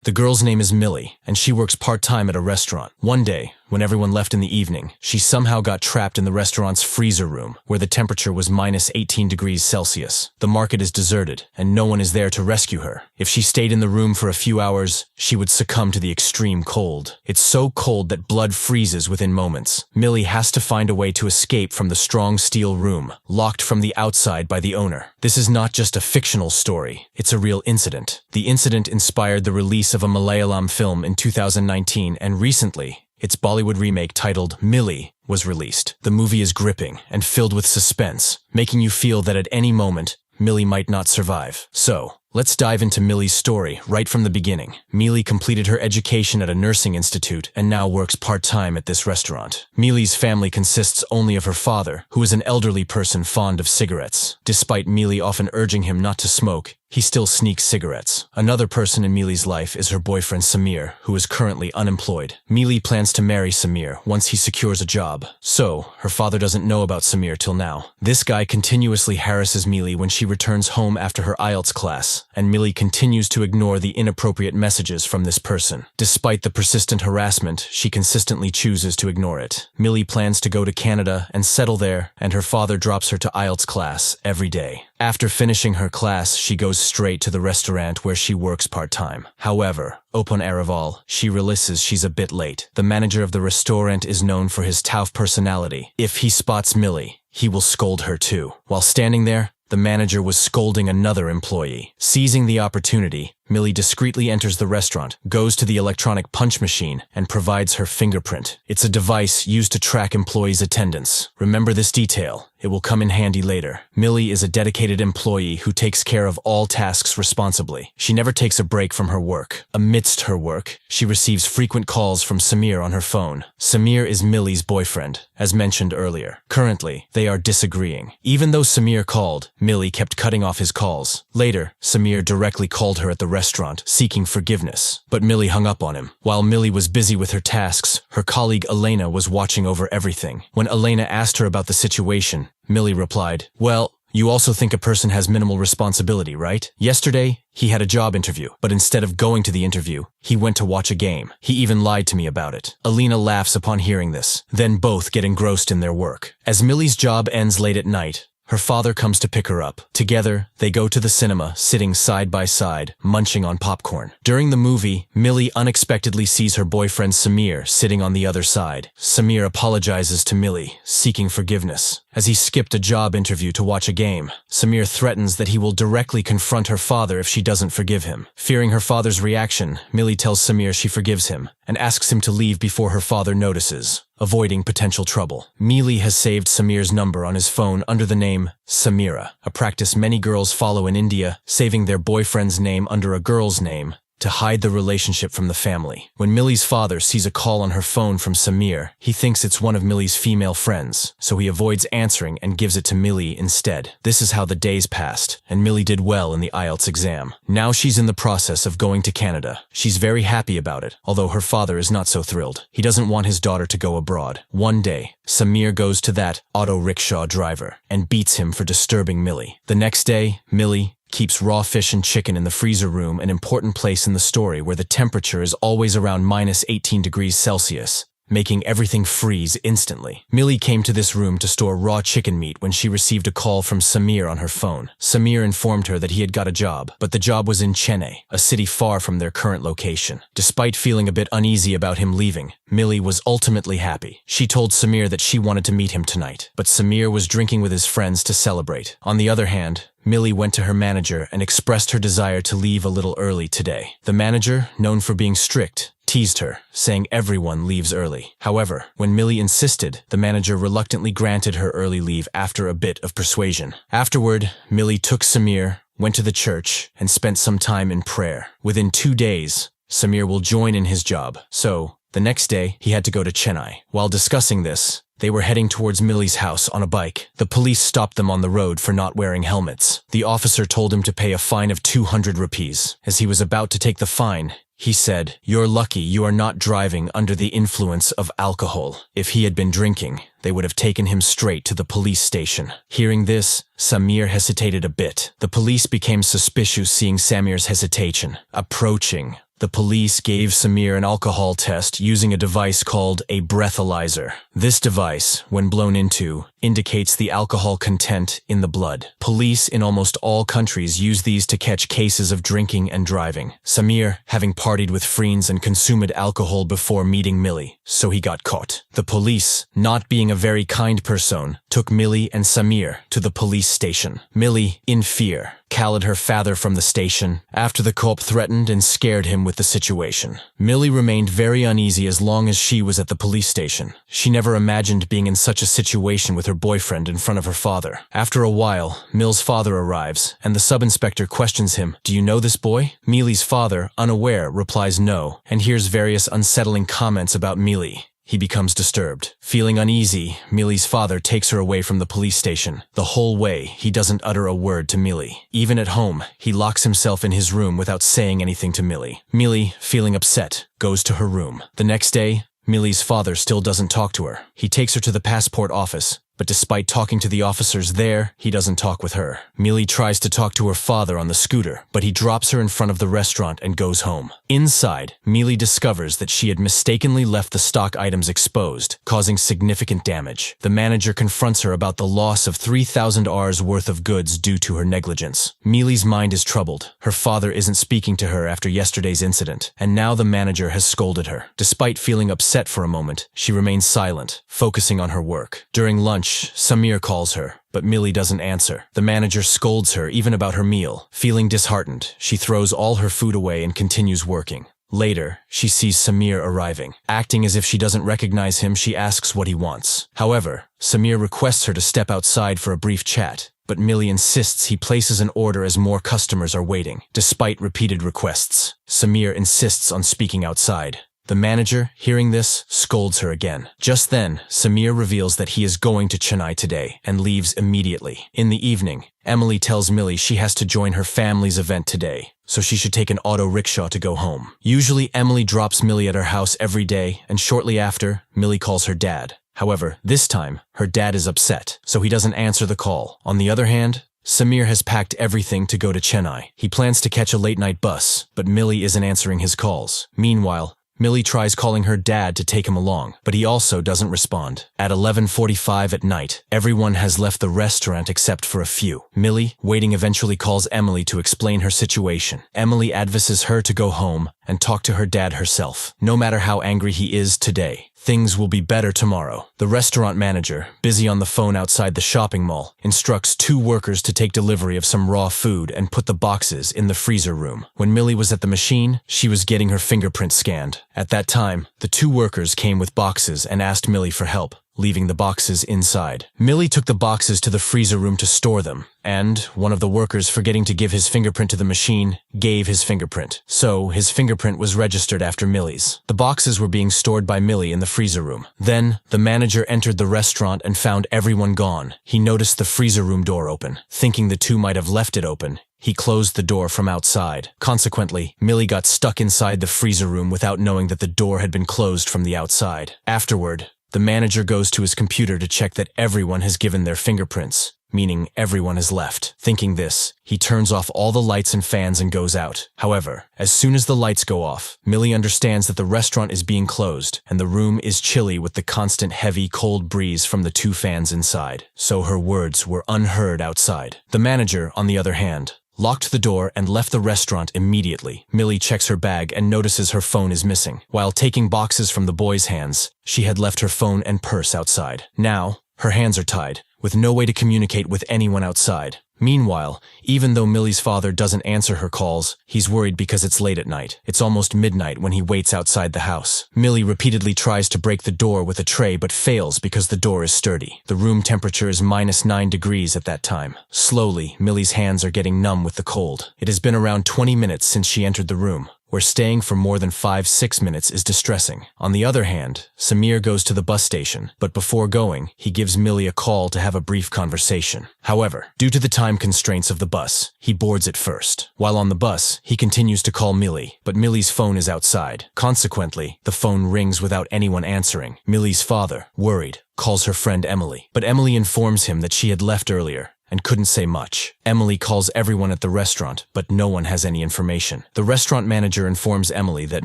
The girl's name is Millie, and she works part-time at a restaurant. One day, when everyone left in the evening, she somehow got trapped in the restaurant's freezer room, where the temperature was minus 18 degrees Celsius. The market is deserted, and no one is there to rescue her. If she stayed in the room for a few hours, she would succumb to the extreme cold. It's so cold that blood freezes within moments. Millie has to find a way to escape from the strong steel room, locked from the outside by the owner. This is not just a fictional story, it's a real incident. The incident inspired the release of a Malayalam film in 2019, and recently, its Bollywood remake titled Millie was released. The movie is gripping and filled with suspense, making you feel that at any moment, Millie might not survive. So, let's dive into Millie's story right from the beginning. Millie completed her education at a nursing institute and now works part-time at this restaurant. Millie's family consists only of her father, who is an elderly person fond of cigarettes. Despite Millie often urging him not to smoke, he still sneaks cigarettes. Another person in Millie's life is her boyfriend Samir, who is currently unemployed. Millie plans to marry Samir once he secures a job. So, her father doesn't know about Samir till now. This guy continuously harasses Millie when she returns home after her IELTS class, and Millie continues to ignore the inappropriate messages from this person. Despite the persistent harassment, she consistently chooses to ignore it. Millie plans to go to Canada and settle there, and her father drops her to IELTS class every day. After finishing her class, she goes straight to the restaurant where she works part-time. However, upon arrival, she realizes she's a bit late. The manager of the restaurant is known for his tough personality. If he spots Millie, he will scold her too. While standing there, the manager was scolding another employee. Seizing the opportunity, Millie discreetly enters the restaurant, goes to the electronic punch machine, and provides her fingerprint. It's a device used to track employees' attendance. Remember this detail. It will come in handy later. Millie is a dedicated employee who takes care of all tasks responsibly. She never takes a break from her work. Amidst her work, she receives frequent calls from Samir on her phone. Samir is Millie's boyfriend, as mentioned earlier. Currently, they are disagreeing. Even though Samir called, Millie kept cutting off his calls. Later, Samir directly called her at the restaurant, seeking forgiveness. But Millie hung up on him. While Millie was busy with her tasks, her colleague Elena was watching over everything. When Elena asked her about the situation, Millie replied, "Well, you also think a person has minimal responsibility, right? Yesterday, he had a job interview, but instead of going to the interview, he went to watch a game. He even lied to me about it." Elena laughs upon hearing this. Then both get engrossed in their work. As Millie's job ends late at night, her father comes to pick her up. Together, they go to the cinema, sitting side by side, munching on popcorn. During the movie, Millie unexpectedly sees her boyfriend Samir sitting on the other side. Samir apologizes to Millie, seeking forgiveness. As he skipped a job interview to watch a game, Samir threatens that he will directly confront her father if she doesn't forgive him. Fearing her father's reaction, Millie tells Samir she forgives him and asks him to leave before her father notices, avoiding potential trouble. Millie has saved Samir's number on his phone under the name Samira, a practice many girls follow in India, saving their boyfriend's name under a girl's name to hide the relationship from the family. When Millie's father sees a call on her phone from Samir, he thinks it's one of Millie's female friends, so he avoids answering and gives it to Millie instead. This is how the days passed, and Millie did well in the IELTS exam. Now she's in the process of going to Canada. She's very happy about it, although her father is not so thrilled. He doesn't want his daughter to go abroad. One day, Samir goes to that auto rickshaw driver and beats him for disturbing Millie. The next day, Millie keeps raw fish and chicken in the freezer room, an important place in the story where the temperature is always around minus 18 degrees Celsius, making everything freeze instantly. Millie came to this room to store raw chicken meat when she received a call from Samir on her phone. Samir informed her that he had got a job, but the job was in Chennai, a city far from their current location. Despite feeling a bit uneasy about him leaving, Millie was ultimately happy. She told Samir that she wanted to meet him tonight, but Samir was drinking with his friends to celebrate. On the other hand, Millie went to her manager and expressed her desire to leave a little early today. The manager, known for being strict, teased her, saying everyone leaves early. However, when Millie insisted, the manager reluctantly granted her early leave after a bit of persuasion. Afterward, Millie took Samir, went to the church, and spent some time in prayer. Within 2 days, Samir will join in his job. So, the next day, he had to go to Chennai. While discussing this, they were heading towards Millie's house on a bike. The police stopped them on the road for not wearing helmets. The officer told him to pay a fine of 200 rupees. As he was about to take the fine, he said, "You're lucky you are not driving under the influence of alcohol. If he had been drinking, they would have taken him straight to the police station." Hearing this, Samir hesitated a bit. The police became suspicious seeing Samir's hesitation. Approaching The police gave Samir an alcohol test using a device called a breathalyzer. This device, when blown into, indicates the alcohol content in the blood. Police in almost all countries use these to catch cases of drinking and driving. Samir, having partied with friends and consumed alcohol before meeting Millie, so he got caught. The police, not being a very kind person, took Millie and Samir to the police station. Millie, in fear, called her father from the station after the cop threatened and scared him with the situation. Millie remained very uneasy as long as she was at the police station. She never imagined being in such a situation with her boyfriend in front of her father. After a while, Mill's father arrives, and the sub-inspector questions him, "Do you know this boy?" Millie's father, unaware, replies no, and hears various unsettling comments about Millie. He becomes disturbed. Feeling uneasy, Millie's father takes her away from the police station. The whole way, he doesn't utter a word to Millie. Even at home, he locks himself in his room without saying anything to Millie. Millie, feeling upset, goes to her room. The next day, Millie's father still doesn't talk to her. He takes her to the passport office, but despite talking to the officers there, he doesn't talk with her. Millie tries to talk to her father on the scooter, but he drops her in front of the restaurant and goes home. Inside, Millie discovers that she had mistakenly left the stock items exposed, causing significant damage. The manager confronts her about the loss of 3,000 Rs worth of goods due to her negligence. Millie's mind is troubled. Her father isn't speaking to her after yesterday's incident, and now the manager has scolded her. Despite feeling upset for a moment, she remains silent, focusing on her work. During lunch, Samir calls her, but Millie doesn't answer. The manager scolds her even about her meal. Feeling disheartened, she throws all her food away and continues working. Later, she sees Samir arriving. Acting as if she doesn't recognize him, she asks what he wants. However, Samir requests her to step outside for a brief chat, but Millie insists he places an order as more customers are waiting. Despite repeated requests, Samir insists on speaking outside. The manager, hearing this, scolds her again. Just then, Samir reveals that he is going to Chennai today and leaves immediately. In the evening, Emily tells Millie she has to join her family's event today, so she should take an auto rickshaw to go home. Usually, Emily drops Millie at her house every day, and shortly after, Millie calls her dad. However, this time, her dad is upset, so he doesn't answer the call. On the other hand, Samir has packed everything to go to Chennai. He plans to catch a late-night bus, but Millie isn't answering his calls. Meanwhile, Millie tries calling her dad to take him along, but he also doesn't respond. At 11:45 at night, everyone has left the restaurant except for a few. Millie, waiting, eventually calls Emily to explain her situation. Emily advises her to go home and talk to her dad herself. No matter how angry he is today, things will be better tomorrow. The restaurant manager, busy on the phone outside the shopping mall, instructs 2 workers to take delivery of some raw food and put the boxes in the freezer room. When Millie was at the machine, she was getting her fingerprints scanned. At that time, the 2 workers came with boxes and asked Millie for help, leaving the boxes inside. Millie took the boxes to the freezer room to store them, and one of the workers, forgetting to give his fingerprint to the machine, gave his fingerprint. So, his fingerprint was registered after Millie's. The boxes were being stored by Millie in the freezer room. Then, the manager entered the restaurant and found everyone gone. He noticed the freezer room door open. Thinking the 2 might have left it open, he closed the door from outside. Consequently, Millie got stuck inside the freezer room without knowing that the door had been closed from the outside. Afterward, the manager goes to his computer to check that everyone has given their fingerprints, meaning everyone has left. Thinking this, he turns off all the lights and fans and goes out. However, as soon as the lights go off, Millie understands that the restaurant is being closed, and the room is chilly with the constant heavy, cold breeze from the 2 fans inside. So her words were unheard outside. The manager, on the other hand, locked the door and left the restaurant immediately. Millie checks her bag and notices her phone is missing. While taking boxes from the boys' hands, she had left her phone and purse outside. Now, her hands are tied, with no way to communicate with anyone outside. Meanwhile, even though Millie's father doesn't answer her calls, he's worried because it's late at night. It's almost midnight when he waits outside the house. Millie repeatedly tries to break the door with a tray but fails because the door is sturdy. The room temperature is -9 degrees at that time. Slowly, Millie's hands are getting numb with the cold. It has been around 20 minutes since she entered the room, where staying for more than 5-6 minutes is distressing. On the other hand, Samir goes to the bus station, but before going, he gives Millie a call to have a brief conversation. However, due to the time constraints of the bus, he boards it first. While on the bus, he continues to call Millie, but Millie's phone is outside. Consequently, the phone rings without anyone answering. Millie's father, worried, calls her friend Emily, but Emily informs him that she had left earlier and couldn't say much. Emily calls everyone at the restaurant, but no one has any information. The restaurant manager informs Emily that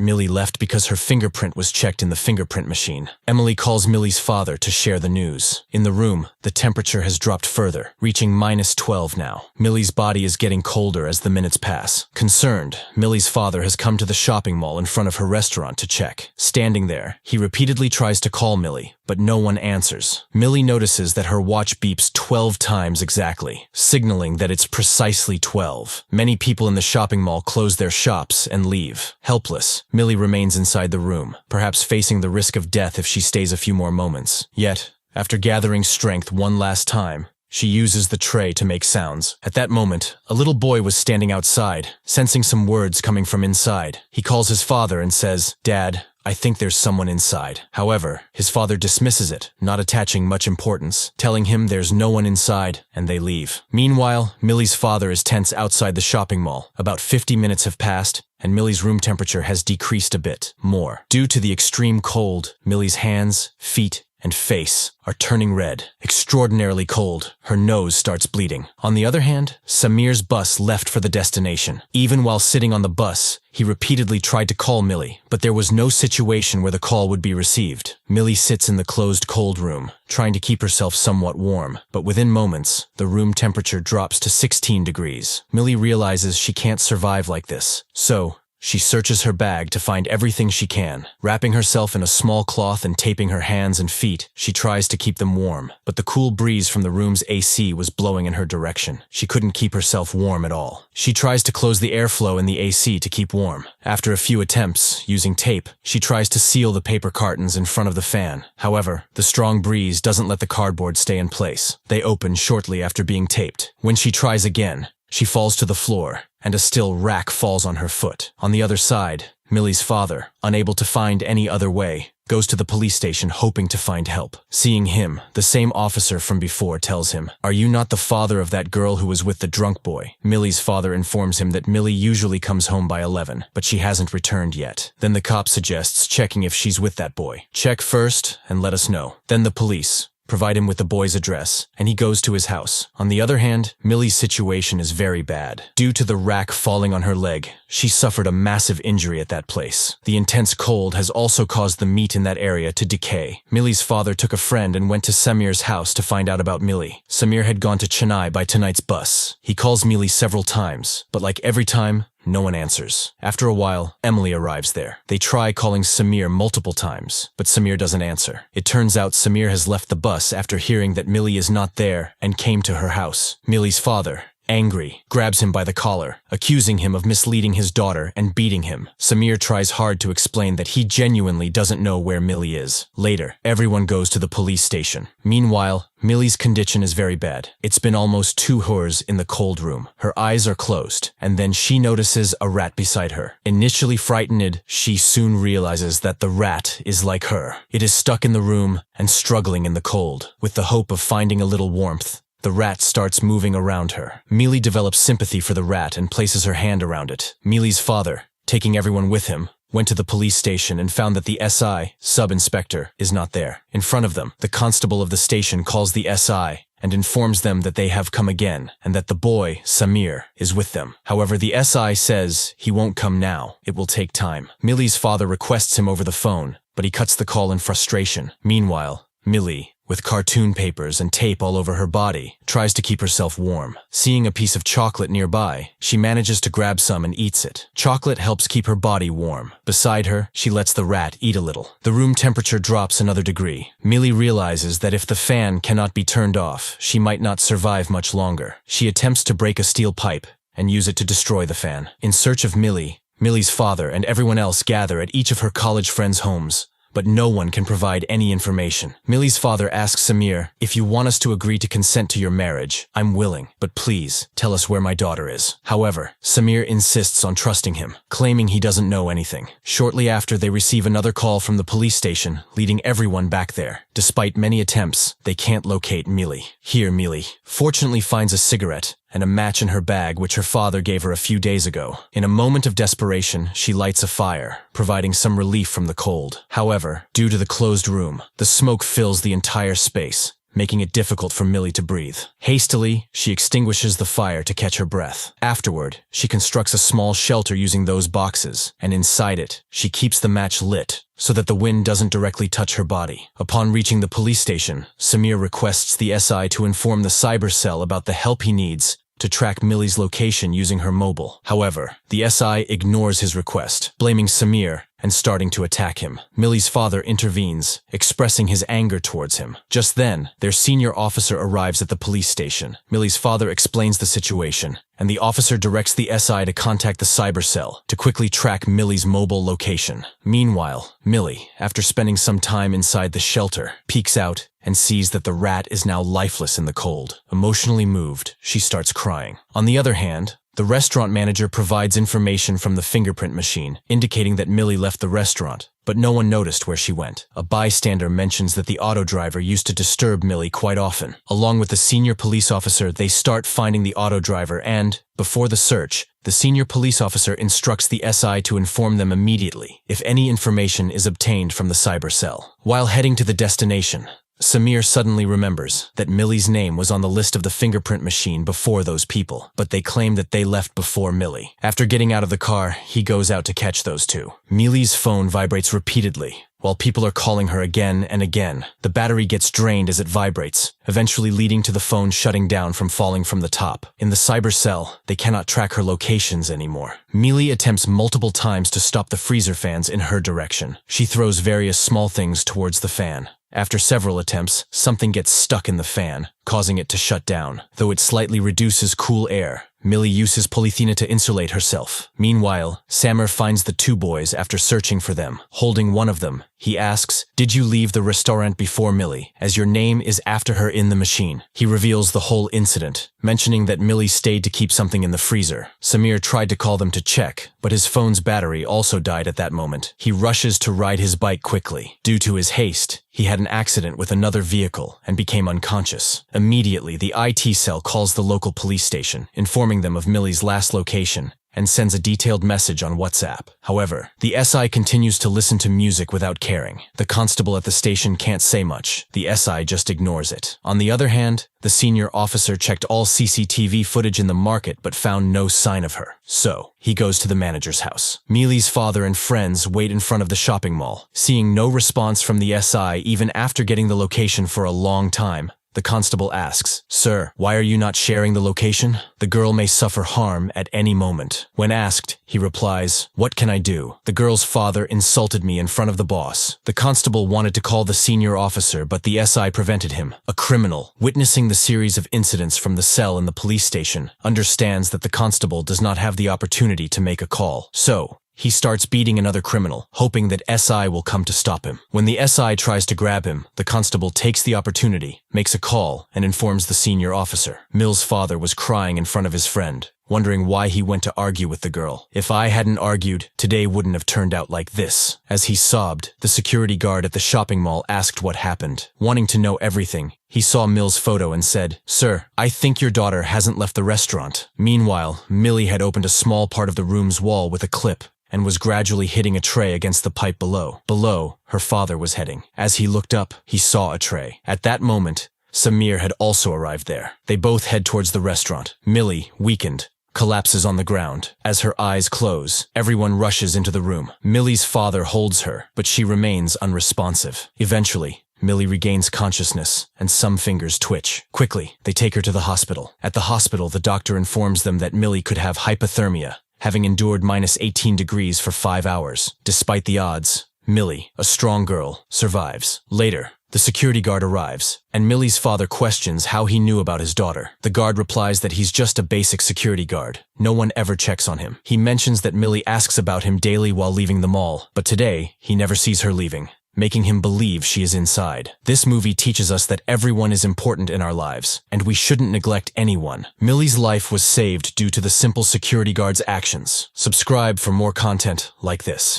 Millie left because her fingerprint was checked in the fingerprint machine. Emily calls Millie's father to share the news. In the room, the temperature has dropped further, reaching -12 now. Millie's body is getting colder as the minutes pass. Concerned, Millie's father has come to the shopping mall in front of her restaurant to check. Standing there, he repeatedly tries to call Millie, but no one answers. Millie notices that her watch beeps 12 times exactly, signaling that it's precisely 12. Many people in the shopping mall close their shops and leave. Helpless, Millie remains inside the room, perhaps facing the risk of death if she stays a few more moments. Yet, after gathering strength one last time, she uses the tray to make sounds. At that moment, a little boy was standing outside, sensing some words coming from inside. He calls his father and says, "Dad, I think there's someone inside." However, his father dismisses it, not attaching much importance, telling him there's no one inside, and they leave. Meanwhile, Millie's father is tense outside the shopping mall. About 50 minutes have passed, and Millie's room temperature has decreased a bit more. Due to the extreme cold, Millie's hands, feet, and face are turning red, extraordinarily cold. Her nose starts bleeding. On the other hand, Samir's bus left for the destination. Even while sitting on the bus, he repeatedly tried to call Millie, but there was no situation where the call would be received. Millie sits in the closed cold room, trying to keep herself somewhat warm, but within moments, the room temperature drops to 16 degrees. Millie realizes she can't survive like this, so she searches her bag to find everything she can. Wrapping herself in a small cloth and taping her hands and feet, she tries to keep them warm, but the cool breeze from the room's AC was blowing in her direction. She couldn't keep herself warm at all. She tries to close the airflow in the AC to keep warm. After a few attempts, using tape, she tries to seal the paper cartons in front of the fan. However, the strong breeze doesn't let the cardboard stay in place. They open shortly after being taped. When she tries again, she falls to the floor, and a steel rack falls on her foot. On the other side, Millie's father, unable to find any other way, goes to the police station hoping to find help. Seeing him, the same officer from before tells him, "Are you not the father of that girl who was with the drunk boy?" Millie's father informs him that Millie usually comes home by 11, but she hasn't returned yet. Then the cop suggests checking if she's with that boy. "Check first and let us know." Then the police provide him with the boy's address, and he goes to his house. On the other hand, Millie's situation is very bad. Due to the rack falling on her leg, she suffered a massive injury at that place. The intense cold has also caused the meat in that area to decay. Millie's father took a friend and went to Samir's house to find out about Millie. Samir had gone to Chennai by tonight's bus. He calls Millie several times, but like every time, no one answers. After a while, Emily arrives there. They try calling Samir multiple times, but Samir doesn't answer. It turns out Samir has left the bus after hearing that Millie is not there and came to her house. Millie's father, angry, grabs him by the collar, accusing him of misleading his daughter and beating him. Samir tries hard to explain that he genuinely doesn't know where Millie is. Later, everyone goes to the police station. Meanwhile, Millie's condition is very bad. It's been almost 2 hours in the cold room. Her eyes are closed, and then she notices a rat beside her. Initially frightened, she soon realizes that the rat is like her. It is stuck in the room and struggling in the cold. With the hope of finding a little warmth, the rat starts moving around her. Millie develops sympathy for the rat and places her hand around it. Millie's father, taking everyone with him, went to the police station and found that the SI, sub-inspector, is not there. In front of them, the constable of the station calls the SI and informs them that they have come again and that the boy, Samir, is with them. However, the SI says he won't come now. It will take time. Millie's father requests him over the phone, but he cuts the call in frustration. Meanwhile, Millie, with cartoon papers and tape all over her body, tries to keep herself warm. Seeing a piece of chocolate nearby, she manages to grab some and eats it. Chocolate helps keep her body warm. Beside her, she lets the rat eat a little. The room temperature drops another degree. Millie realizes that if the fan cannot be turned off, she might not survive much longer. She attempts to break a steel pipe and use it to destroy the fan. In search of Millie, Millie's father and everyone else gather at each of her college friends' homes, but no one can provide any information. Millie's father asks Samir, "If you want us to agree to consent to your marriage, I'm willing, but please tell us where my daughter is." However, Samir insists on trusting him, claiming he doesn't know anything. Shortly after, they receive another call from the police station, leading everyone back there. Despite many attempts, they can't locate Millie. Here, Millie fortunately finds a cigarette and a match in her bag which her father gave her a few days ago. In a moment of desperation, she lights a fire, providing some relief from the cold. However, due to the closed room, the smoke fills the entire space, making it difficult for Millie to breathe. Hastily, she extinguishes the fire to catch her breath. Afterward, she constructs a small shelter using those boxes, and inside it, she keeps the match lit so that the wind doesn't directly touch her body. Upon reaching the police station, Samir requests the SI to inform the cyber cell about the help he needs to track Millie's location using her mobile. However, the SI ignores his request, blaming Samir and starting to attack him. Millie's father intervenes, expressing his anger towards him. Just then, their senior officer arrives at the police station. Millie's father explains the situation, and the officer directs the SI to contact the cyber cell to quickly track Millie's mobile location. Meanwhile, Millie, after spending some time inside the shelter, peeks out and sees that the rat is now lifeless in the cold. Emotionally moved, she starts crying. On the other hand, the restaurant manager provides information from the fingerprint machine, indicating that Millie left the restaurant, but no one noticed where she went. A bystander mentions that the auto driver used to disturb Millie quite often. Along with the senior police officer, they start finding the auto driver and, before the search, the senior police officer instructs the SI to inform them immediately if any information is obtained from the cyber cell. While heading to the destination, Samir suddenly remembers that Millie's name was on the list of the fingerprint machine before those people, but they claim that they left before Millie. After getting out of the car, he goes out to catch those two. Millie's phone vibrates repeatedly, while people are calling her again and again. The battery gets drained as it vibrates, eventually leading to the phone shutting down from falling from the top. In the cyber cell, they cannot track her locations anymore. Millie attempts multiple times to stop the freezer fans in her direction. She throws various small things towards the fan. After several attempts, something gets stuck in the fan, causing it to shut down. Though it slightly reduces cool air, Millie uses polythene to insulate herself. Meanwhile, Samir finds the two boys after searching for them. Holding one of them, he asks, "Did you leave the restaurant before Millie, as your name is after her in the machine?" He reveals the whole incident, mentioning that Millie stayed to keep something in the freezer. Samir tried to call them to check, but his phone's battery also died at that moment. He rushes to ride his bike quickly. Due to his haste, he had an accident with another vehicle and became unconscious. Immediately, the IT cell calls the local police station, informing them of Millie's last location, and sends a detailed message on WhatsApp. However, the SI continues to listen to music without caring. The constable at the station can't say much. The SI just ignores it. On the other hand, the senior officer checked all CCTV footage in the market but found no sign of her. So, he goes to the manager's house. Millie's father and friends wait in front of the shopping mall. Seeing no response from the SI even after getting the location for a long time, the constable asks, "Sir, why are you not sharing the location? The girl may suffer harm at any moment." When asked, he replies, "What can I do? The girl's father insulted me in front of the boss." The constable wanted to call the senior officer, but the SI prevented him. A criminal, witnessing the series of incidents from the cell in the police station, understands that the constable does not have the opportunity to make a call. So, he starts beating another criminal, hoping that SI will come to stop him. When the SI tries to grab him, the constable takes the opportunity, makes a call, and informs the senior officer. Mill's father was crying in front of his friend, wondering why he went to argue with the girl. "If I hadn't argued, today wouldn't have turned out like this." As he sobbed, the security guard at the shopping mall asked what happened. Wanting to know everything, he saw Mill's photo and said, "Sir, I think your daughter hasn't left the restaurant." Meanwhile, Millie had opened a small part of the room's wall with a clip and was gradually hitting a tray against the pipe below. Below, her father was heading. As he looked up, he saw a tray. At that moment, Samir had also arrived there. They both head towards the restaurant. Millie, weakened, collapses on the ground. As her eyes close, everyone rushes into the room. Millie's father holds her, but she remains unresponsive. Eventually, Millie regains consciousness, and some fingers twitch. Quickly, they take her to the hospital. At the hospital, the doctor informs them that Millie could have hypothermia, having endured -18 degrees for 5 hours. Despite the odds, Millie, a strong girl, survives. Later, the security guard arrives, and Millie's father questions how he knew about his daughter. The guard replies that he's just a basic security guard. No one ever checks on him. He mentions that Millie asks about him daily while leaving the mall, but today, he never sees her leaving, making him believe she is inside. This movie teaches us that everyone is important in our lives, and we shouldn't neglect anyone. Millie's life was saved due to the simple security guard's actions. Subscribe for more content like this.